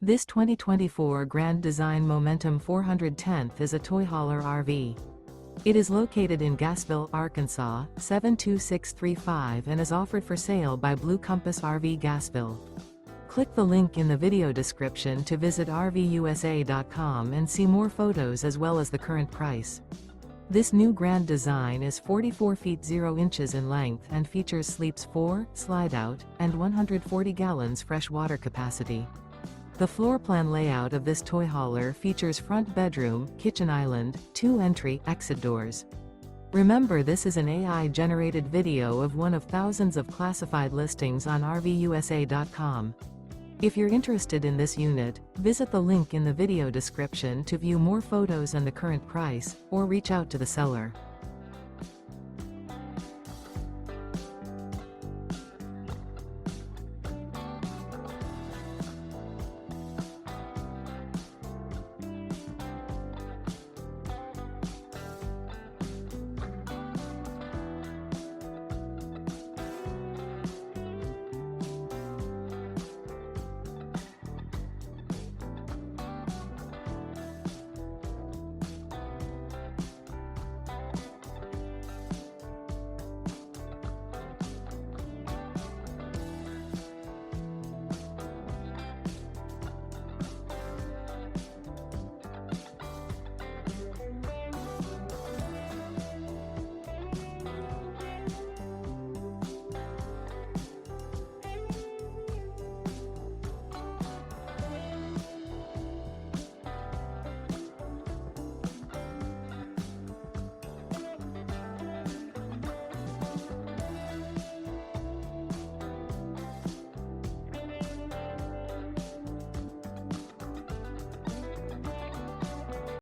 This 2024 Grand Design Momentum 410th is a toy hauler RV. It is located in Gassville, Arkansas, 72635 and is offered for sale by Blue Compass RV Gassville. Click the link in the video description to visit RVUSA.com and see more photos as well as the current price. This new Grand Design is 44 feet 0 inches in length and features sleeps 4, slide-out, and 140 gallons fresh water capacity. The floor plan layout of this toy hauler features front bedroom, kitchen island, 2 entry/exit doors. Remember, this is an AI-generated video of one of thousands of classified listings on RVUSA.com. If you're interested in this unit, visit the link in the video description to view more photos and the current price, or reach out to the seller.